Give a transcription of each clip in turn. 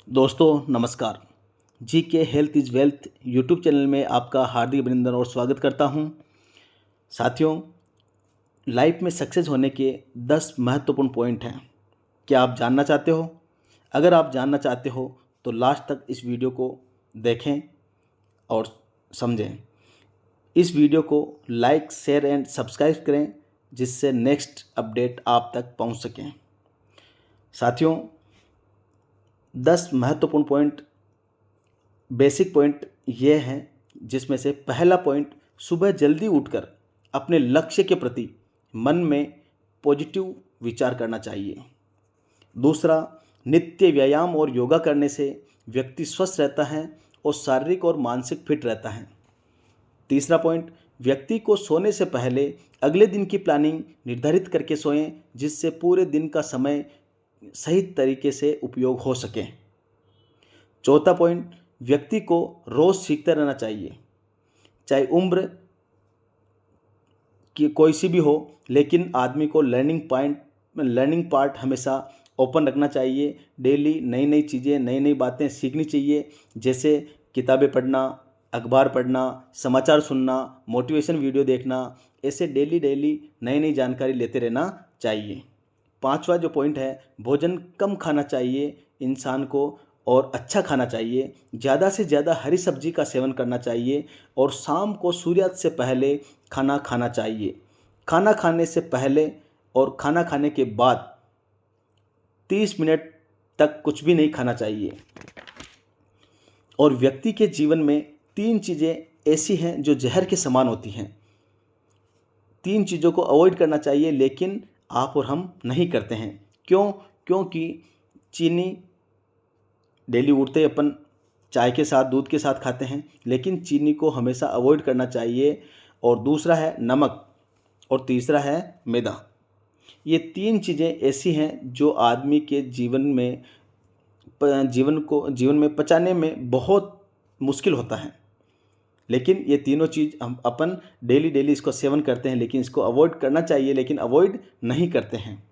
दोस्तों नमस्कार। जी के health is wealth YouTube channel में आपका हार्दिक अभिनंदन और स्वागत करता हूं। साथियों, लाइफ में सक्सेस होने के 10 महत्वपूर्ण पॉइंट हैं। क्या आप जानना चाहते हो? अगर आप जानना चाहते हो तो लास्ट तक इस वीडियो को देखें और समझें। इस वीडियो को लाइक, शेयर एंड सब्सक्राइब करें जिससे नेक्स्ट अपडेट आप तक पहुंच सकें। साथियों, 10 महत्वपूर्ण पॉइंट, बेसिक पॉइंट ये हैं, जिसमें से पहला पॉइंट, सुबह जल्दी उठकर अपने लक्ष्य के प्रति मन में पॉजिटिव विचार करना चाहिए। दूसरा, नित्य व्यायाम और योगा करने से व्यक्ति स्वस्थ रहता है और शारीरिक और मानसिक फिट रहता है। तीसरा पॉइंट, व्यक्ति को सोने से पहले अगले दिन की प्लानिंग निर्धारित करके सोएं जिससे पूरे दिन का समय सही तरीके से उपयोग हो सके। चौथा पॉइंट, व्यक्ति को रोज़ सीखते रहना चाहिए। चाहे उम्र की कोई सी भी हो, लेकिन आदमी को लर्निंग पार्ट हमेशा ओपन रखना चाहिए। डेली नई नई चीज़ें, नई नई बातें सीखनी चाहिए, जैसे किताबें पढ़ना, अखबार पढ़ना, समाचार सुनना, मोटिवेशन वीडियो देखना। ऐसे डेली डेली नई नई जानकारी लेते रहना चाहिए। पांचवा जो पॉइंट है, भोजन कम खाना चाहिए इंसान को और अच्छा खाना चाहिए। ज़्यादा से ज़्यादा हरी सब्जी का सेवन करना चाहिए और शाम को सूर्यास्त से पहले खाना खाना चाहिए। खाना खाने से पहले और खाना खाने के बाद 30 मिनट तक कुछ भी नहीं खाना चाहिए। और व्यक्ति के जीवन में 3 चीज़ें ऐसी हैं जो जहर के समान होती हैं। 3 चीज़ों को अवॉइड करना चाहिए, लेकिन आप और हम नहीं करते हैं। क्यों? क्योंकि चीनी डेली उठते ही अपन चाय के साथ, दूध के साथ खाते हैं, लेकिन चीनी को हमेशा अवॉइड करना चाहिए। और दूसरा है नमक और तीसरा है मैदा। ये 3 चीज़ें ऐसी हैं जो आदमी के जीवन में पचाने में बहुत मुश्किल होता है। लेकिन ये तीनों चीज़ हम अपन डेली डेली इसको सेवन करते हैं, लेकिन इसको अवॉइड करना चाहिए, लेकिन अवॉइड नहीं करते हैं।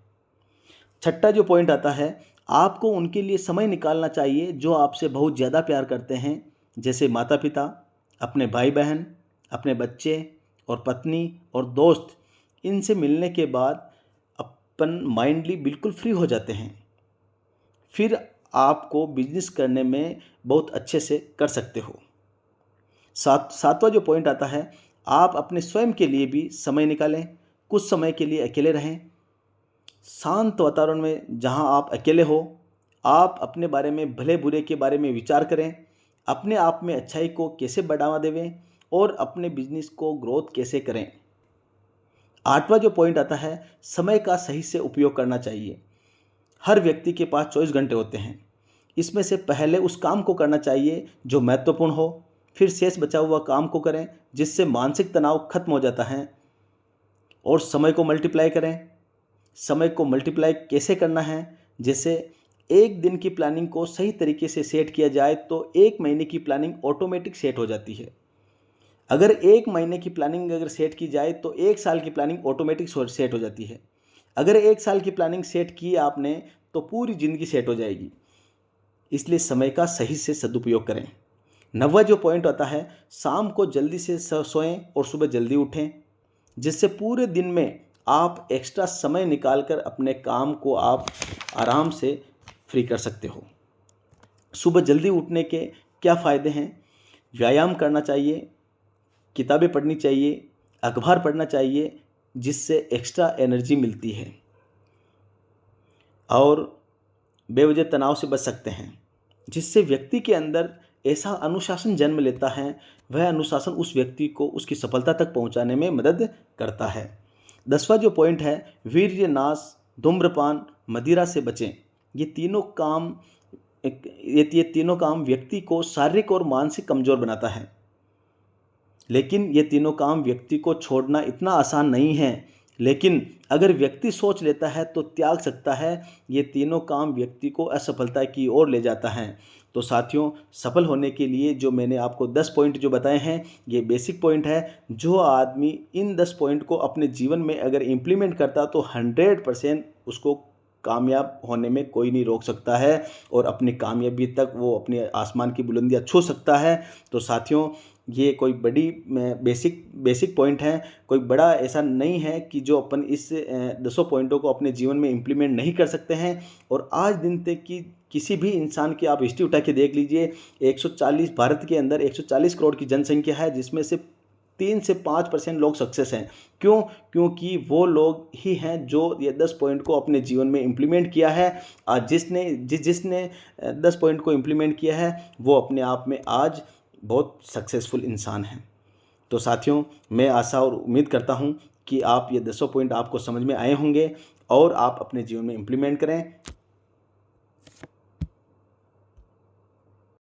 छठा जो पॉइंट आता है, आपको उनके लिए समय निकालना चाहिए जो आपसे बहुत ज़्यादा प्यार करते हैं, जैसे माता पिता, अपने भाई बहन, अपने बच्चे और पत्नी और दोस्त। इनसे मिलने के बाद अपन माइंडली बिल्कुल फ्री हो जाते हैं। फिर आपको बिजनेस करने में बहुत अच्छे से कर सकते हो। सातवां जो पॉइंट आता है, आप अपने स्वयं के लिए भी समय निकालें। कुछ समय के लिए अकेले रहें, शांत वातावरण में जहां आप अकेले हो। आप अपने बारे में, भले बुरे के बारे में विचार करें, अपने आप में अच्छाई को कैसे बढ़ावा देवें और अपने बिजनेस को ग्रोथ कैसे करें। आठवां जो पॉइंट आता है, समय का सही से उपयोग करना चाहिए। हर व्यक्ति के पास 24 घंटे होते हैं। इसमें से पहले उस काम को करना चाहिए जो महत्वपूर्ण हो, फिर शेष बचा हुआ काम को करें, जिससे मानसिक तनाव खत्म हो जाता है। और समय को मल्टीप्लाई करें। समय को मल्टीप्लाई कैसे करना है? जैसे एक दिन की प्लानिंग को सही तरीके से सेट किया जाए तो एक महीने की प्लानिंग ऑटोमेटिक सेट हो जाती है। अगर एक महीने की प्लानिंग अगर सेट की जाए तो एक साल की प्लानिंग ऑटोमेटिक सेट हो जाती है। अगर एक साल की प्लानिंग सेट की आपने तो पूरी ज़िंदगी सेट हो जाएगी। इसलिए समय का सही से सदुपयोग करें। नौवां जो पॉइंट आता है, शाम को जल्दी से सोएं और सुबह जल्दी उठें, जिससे पूरे दिन में आप एक्स्ट्रा समय निकालकर अपने काम को आप आराम से फ्री कर सकते हो। सुबह जल्दी उठने के क्या फ़ायदे हैं? व्यायाम करना चाहिए, किताबें पढ़नी चाहिए, अखबार पढ़ना चाहिए, जिससे एक्स्ट्रा एनर्जी मिलती है और बेवजह तनाव से बच सकते हैं, जिससे व्यक्ति के अंदर ऐसा अनुशासन जन्म लेता है। वह अनुशासन उस व्यक्ति को उसकी सफलता तक पहुंचाने में मदद करता है। 10वां जो पॉइंट है, वीर्य नाश, धूम्रपान, मदिरा से बचें। ये तीनों काम ये तीनों काम व्यक्ति को शारीरिक और मानसिक कमजोर बनाता है। लेकिन ये तीनों काम व्यक्ति को छोड़ना इतना आसान नहीं है, लेकिन अगर व्यक्ति सोच लेता है तो त्याग सकता है। ये तीनों काम व्यक्ति को असफलता की ओर ले जाता है। तो साथियों, सफल होने के लिए जो मैंने आपको 10 पॉइंट जो बताए हैं, ये बेसिक पॉइंट है। जो आदमी इन 10 पॉइंट को अपने जीवन में अगर इम्प्लीमेंट करता तो 100% उसको कामयाब होने में कोई नहीं रोक सकता है और अपनी कामयाबी तक वो अपने आसमान की बुलंदियाँ छू सकता है। तो साथियों, ये कोई बड़ी बेसिक पॉइंट है, कोई बड़ा ऐसा नहीं है कि जो अपन इस 10 पॉइंटों को अपने जीवन में इम्प्लीमेंट नहीं कर सकते हैं। और आज दिन तक की किसी भी इंसान की आप हिस्ट्री उठा के देख लीजिए, 140 भारत के अंदर 140 करोड़ की जनसंख्या है, जिसमें से 3 से 5% लोग सक्सेस हैं। क्यों? क्योंकि वो लोग ही हैं जो ये 10 पॉइंट को अपने जीवन में इम्प्लीमेंट किया है। आज जिसने 10 पॉइंट को इम्प्लीमेंट किया है, वो अपने आप में आज बहुत सक्सेसफुल इंसान हैं। तो साथियों, मैं आशा और उम्मीद करता हूँ कि आप ये 10 पॉइंट आपको समझ में आए होंगे और आप अपने जीवन में इम्प्लीमेंट करें।